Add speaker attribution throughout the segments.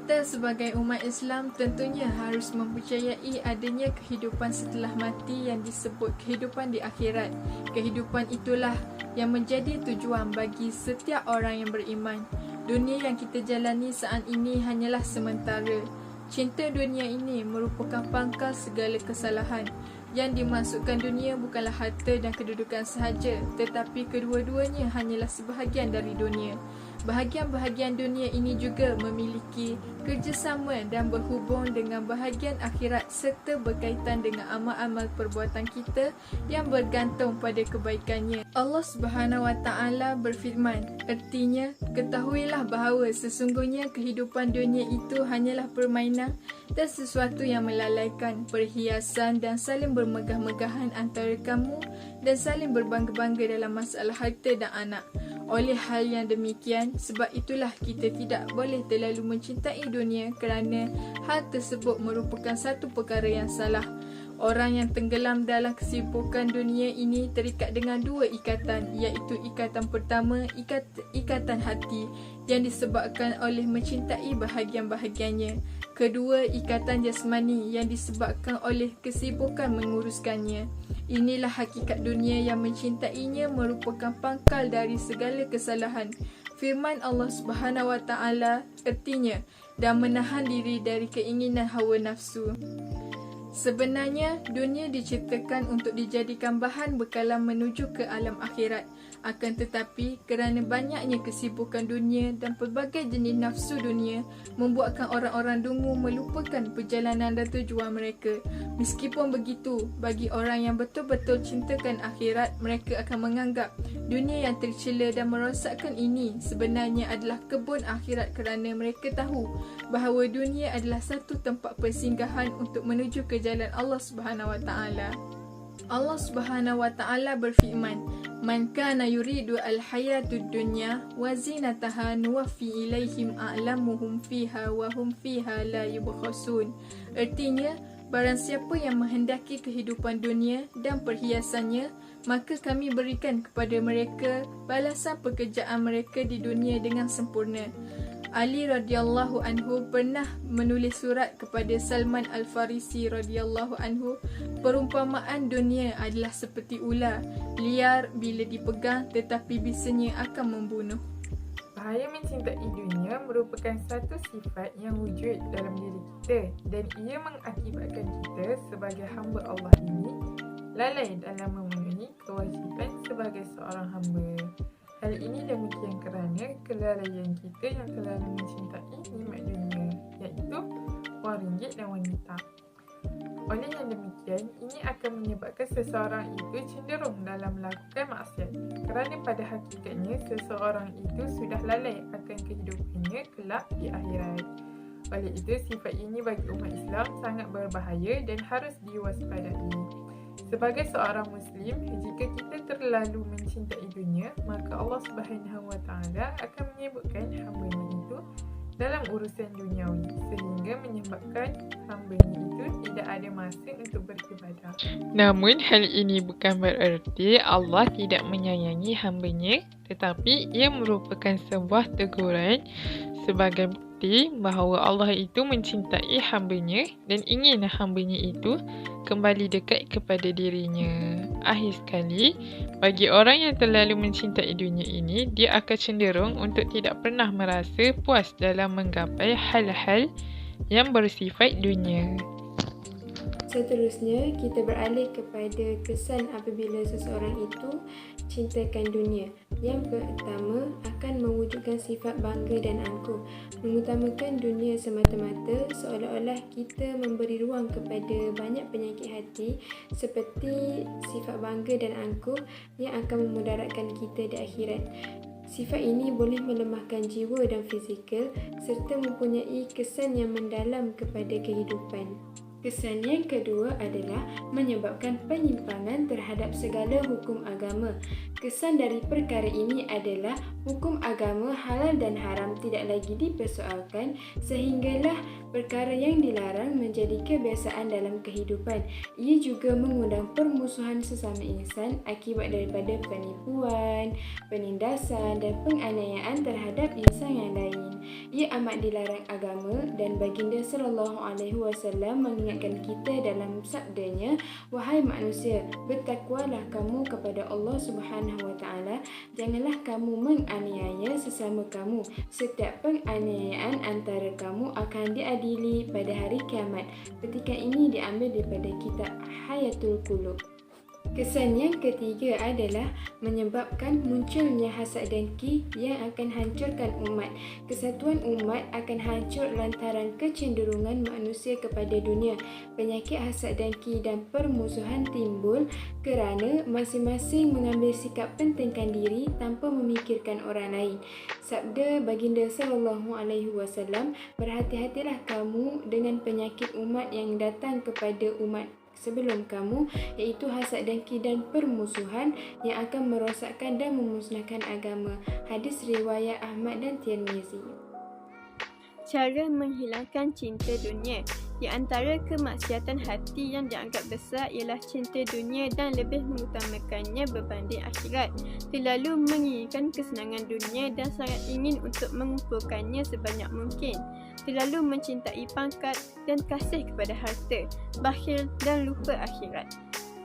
Speaker 1: Kita sebagai umat Islam tentunya harus mempercayai adanya kehidupan setelah mati yang disebut kehidupan di akhirat. Kehidupan itulah yang menjadi tujuan bagi setiap orang yang beriman. Dunia yang kita jalani saat ini hanyalah sementara. Cinta dunia ini merupakan pangkal segala kesalahan. Yang dimasukkan dunia bukanlah harta dan kedudukan sahaja, tetapi kedua-duanya hanyalah sebahagian dari dunia. Bahagian-bahagian dunia ini juga memiliki kerjasama dan berhubung dengan bahagian akhirat serta berkaitan dengan amal-amal perbuatan kita yang bergantung pada kebaikannya. Allah Subhanahu Wa Taala berfirman, artinya, ketahuilah bahawa sesungguhnya kehidupan dunia itu hanyalah permainan dan sesuatu yang melalaikan, perhiasan dan saling bermegah-megahan antara kamu dan saling berbangga-bangga dalam masalah harta dan anak. Oleh hal yang demikian, sebab itulah kita tidak boleh terlalu mencintai dunia kerana hal tersebut merupakan satu perkara yang salah. Orang yang tenggelam dalam kesibukan dunia ini terikat dengan dua ikatan, iaitu ikatan pertama, ikatan hati yang disebabkan oleh mencintai bahagian-bahagiannya. Kedua, ikatan jasmani yang disebabkan oleh kesibukan menguruskannya. Inilah hakikat dunia yang mencintainya merupakan pangkal dari segala kesalahan. Firman Allah Subhanahu Wa Taala artinya, dan menahan diri dari keinginan hawa nafsu. Sebenarnya, dunia diciptakan untuk dijadikan bahan bekalan menuju ke alam akhirat. Akan tetapi, kerana banyaknya kesibukan dunia dan pelbagai jenis nafsu dunia membuatkan orang-orang dungu melupakan perjalanan dan tujuan mereka. Meskipun begitu, bagi orang yang betul-betul cintakan akhirat, mereka akan menganggap dunia yang tercela dan merosakkan ini sebenarnya adalah kebun akhirat kerana mereka tahu bahawa dunia adalah satu tempat persinggahan untuk menuju ke jalan Allah Subhanahu Wa Taala. Allah Subhanahu Wa Taala berfirman, "Man kana yuridu al-hayatud dunya wa zinataha nuwaffi ilaihim a'lamuhum fiha wa hum fiha la yubkhasun." Artinya, barang siapa yang menghendaki kehidupan dunia dan perhiasannya, maka kami berikan kepada mereka balasan pekerjaan mereka di dunia dengan sempurna. Ali radhiyallahu anhu pernah menulis surat kepada Salman Al-Farisi radhiyallahu anhu, perumpamaan dunia adalah seperti ular, liar bila dipegang tetapi bisanya akan membunuh.
Speaker 2: Bahaya mencintai dunia merupakan satu sifat yang wujud dalam diri kita dan ia mengakibatkan kita sebagai hamba Allah ini lalai dalam memenuhi kewajipan sebagai seorang hamba. Hal ini demikian kerana kelalaian kita yang terlalu mencintai nikmat dunia, iaitu wang ringgit dan wanita. Oleh yang demikian, ini akan menyebabkan seseorang itu cenderung dalam melakukan maksiat kerana pada hakikatnya seseorang itu sudah lalai akan kehidupannya kelak di akhirat. Oleh itu, sifat ini bagi umat Islam sangat berbahaya dan harus diwaspadai. Sebagai seorang Muslim, jika kita terlalu mencintai dunia, maka Allah Subhanahu Wa Taala akan menyebutkan hamba-Nya itu dalam urusan duniawi sehingga menyebabkan hamba-Nya itu tidak ada masa untuk beribadah.
Speaker 3: Namun hal ini bukan bererti Allah tidak menyayangi hamba-Nya, tetapi ia merupakan sebuah teguran sebagai bukti bahawa Allah itu mencintai hamba-Nya dan ingin hamba-Nya itu kembali dekat kepada dirinya. Akhir sekali, bagi orang yang terlalu mencintai dunia ini, dia akan cenderung untuk tidak pernah merasa puas dalam menggapai hal-hal yang bersifat dunia.
Speaker 4: Seterusnya, kita beralih kepada kesan apabila seseorang itu cintakan dunia. Yang pertama, akan mewujudkan sifat bangga dan angkuh. Mengutamakan dunia semata-mata seolah-olah kita memberi ruang kepada banyak penyakit hati seperti sifat bangga dan angkuh yang akan memudaratkan kita di akhirat. Sifat ini boleh melemahkan jiwa dan fizikal serta mempunyai kesan yang mendalam kepada kehidupan. Kesan yang kedua adalah menyebabkan penyimpangan terhadap segala hukum agama. Kesan dari perkara ini adalah hukum agama halal dan haram tidak lagi dipersoalkan sehinggalah perkara yang dilarang menjadi kebiasaan dalam kehidupan. Ia juga mengundang permusuhan sesama insan akibat daripada penipuan, penindasan dan penganiayaan terhadap insan yang lain. Ia amat dilarang agama dan baginda sallallahu alaihi wasallam mengingatkan kita dalam sabdanya, "Wahai manusia, bertakwalah kamu kepada Allah Subhanahu wa taala, janganlah kamu menganiaya sesama kamu. Setiap penganiayaan antara kamu akan diadili pada hari kiamat." Petikan ini diambil daripada kitab Hayatul Qulub. Kesan yang ketiga adalah menyebabkan munculnya hasad dengki yang akan hancurkan umat. Kesatuan umat akan hancur lantaran kecenderungan manusia kepada dunia. Penyakit hasad dengki dan permusuhan timbul kerana masing-masing mengambil sikap pentingkan diri tanpa memikirkan orang lain. Sabda baginda sallallahu alaihi wasallam, "Berhati-hatilah kamu dengan penyakit umat yang datang kepada umat sebelum kamu, iaitu hasad dengki dan permusuhan yang akan merosakkan dan memusnahkan agama." Hadis riwayat Ahmad dan Tirmizi.
Speaker 5: Cara menghilangkan cinta dunia. Di antara kemaksiatan hati yang dianggap besar ialah cinta dunia dan lebih mengutamakannya berbanding akhirat. Terlalu menginginkan kesenangan dunia dan sangat ingin untuk mengumpulkannya sebanyak mungkin. Terlalu mencintai pangkat dan kasih kepada harta, bakhil dan lupa akhirat.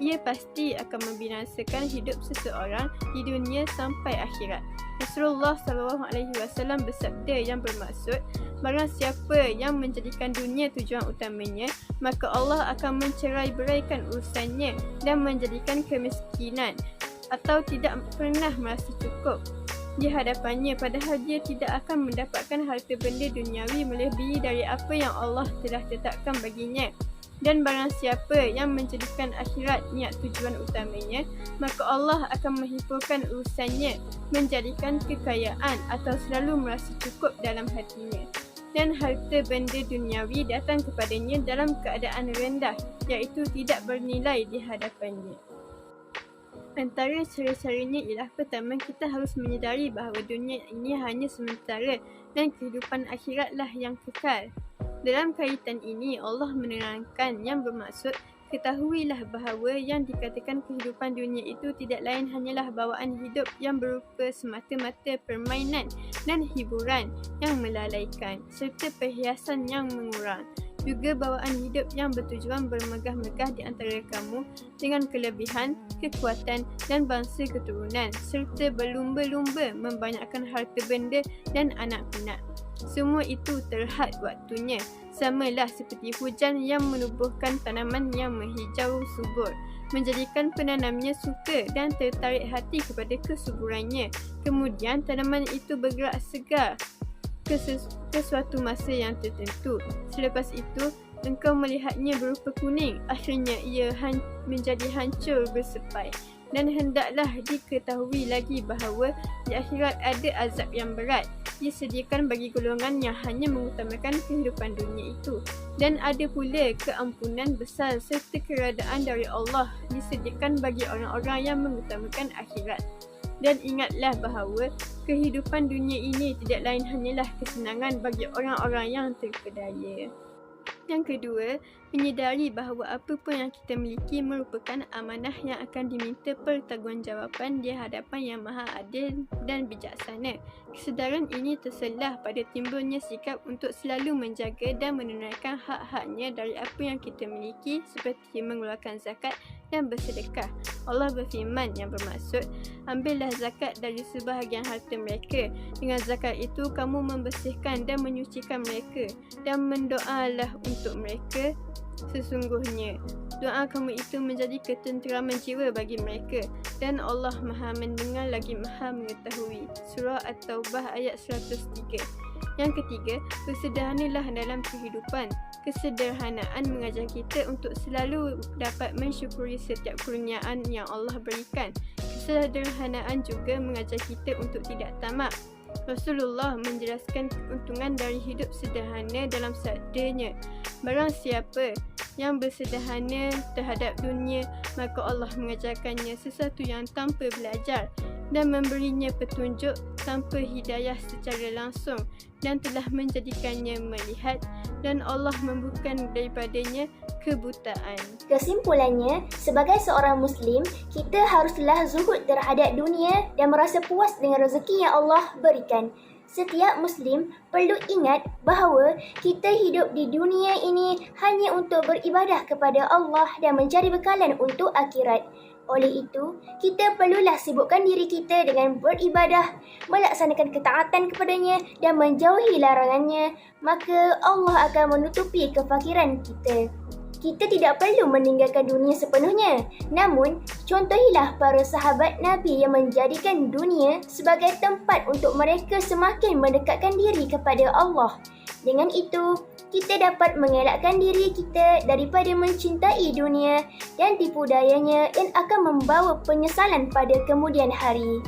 Speaker 5: Ia pasti akan membinasakan hidup seseorang di dunia sampai akhirat. Rasulullah SAW bersabda yang bermaksud, barang siapa yang menjadikan dunia tujuan utamanya, maka Allah akan mencerai-beraikan urusannya dan menjadikan kemiskinan atau tidak pernah merasa cukup di hadapannya, padahal dia tidak akan mendapatkan harta benda duniawi melebihi dari apa yang Allah telah tetapkan baginya. Dan barang siapa yang menjadikan akhirat niat tujuan utamanya, maka Allah akan menghifurkan urusannya, menjadikan kekayaan atau selalu merasa cukup dalam hatinya. Dan harta benda duniawi datang kepadanya dalam keadaan rendah, iaitu tidak bernilai di hadapannya. Antara cara-caranya ialah pertama, kita harus menyedari bahawa dunia ini hanya sementara dan kehidupan akhiratlah yang kekal. Dalam kaitan ini, Allah menerangkan yang bermaksud, ketahuilah bahawa yang dikatakan kehidupan dunia itu tidak lain hanyalah bawaan hidup yang berupa semata-mata permainan dan hiburan yang melalaikan serta perhiasan yang mengurang. Juga bawaan hidup yang bertujuan bermegah-megah di antara kamu dengan kelebihan, kekuatan dan bangsa keturunan serta berlumba-lumba membanyakkan harta benda dan anak-anak. Semua itu terhad waktunya, samalah seperti hujan yang menubuhkan tanaman yang menghijau subur, menjadikan penanamnya suka dan tertarik hati kepada kesuburannya. Kemudian tanaman itu bergerak segar ke suatu masa yang tertentu. Selepas itu, engkau melihatnya berupa kuning. Akhirnya ia menjadi hancur bersepai. Dan hendaklah diketahui lagi bahawa di akhirat ada azab yang berat disediakan bagi golongan yang hanya mengutamakan kehidupan dunia itu. Dan ada pula keampunan besar serta keredaan dari Allah disediakan bagi orang-orang yang mengutamakan akhirat. Dan ingatlah bahawa kehidupan dunia ini tidak lain hanyalah kesenangan bagi orang-orang yang terpedaya. Yang kedua, menyedari bahawa apa pun yang kita miliki merupakan amanah yang akan diminta pertanggungjawaban di hadapan Yang Maha Adil dan Bijaksana. Kesedaran ini terselah pada timbulnya sikap untuk selalu menjaga dan menunaikan hak-haknya dari apa yang kita miliki seperti mengeluarkan zakat dan bersedekah. Allah berfirman yang bermaksud, ambillah zakat dari sebahagian harta mereka. Dengan zakat itu kamu membersihkan dan menyucikan mereka dan mendoalah untuk mereka. Sesungguhnya doa kamu itu menjadi ketenteraman jiwa bagi mereka dan Allah Maha mendengar lagi Maha mengetahui. Surah At-Taubah ayat 103. Yang ketiga, bersederhanalah dalam kehidupan. Kesederhanaan mengajar kita untuk selalu dapat mensyukuri setiap kurniaan yang Allah berikan. Kesederhanaan juga mengajar kita untuk tidak tamak. Rasulullah menjelaskan keuntungan dari hidup sederhana dalam sabdanya, barang siapa yang bersederhana terhadap dunia, maka Allah mengajarkannya sesuatu yang tanpa belajar dan memberinya petunjuk tanpa hidayah secara langsung dan telah menjadikannya melihat dan Allah membukakan daripadanya kebutaan.
Speaker 6: Kesimpulannya, sebagai seorang Muslim, kita haruslah zuhud terhadap dunia dan merasa puas dengan rezeki yang Allah berikan. Setiap Muslim perlu ingat bahawa kita hidup di dunia ini hanya untuk beribadah kepada Allah dan mencari bekalan untuk akhirat. Oleh itu, kita perlulah sibukkan diri kita dengan beribadah, melaksanakan ketaatan kepadanya dan menjauhi larangannya, maka Allah akan menutupi kefakiran kita. Kita tidak perlu meninggalkan dunia sepenuhnya. Namun, contohilah para sahabat Nabi yang menjadikan dunia sebagai tempat untuk mereka semakin mendekatkan diri kepada Allah. Dengan itu, kita dapat mengelakkan diri kita daripada mencintai dunia dan tipu dayanya yang akan membawa penyesalan pada kemudian hari.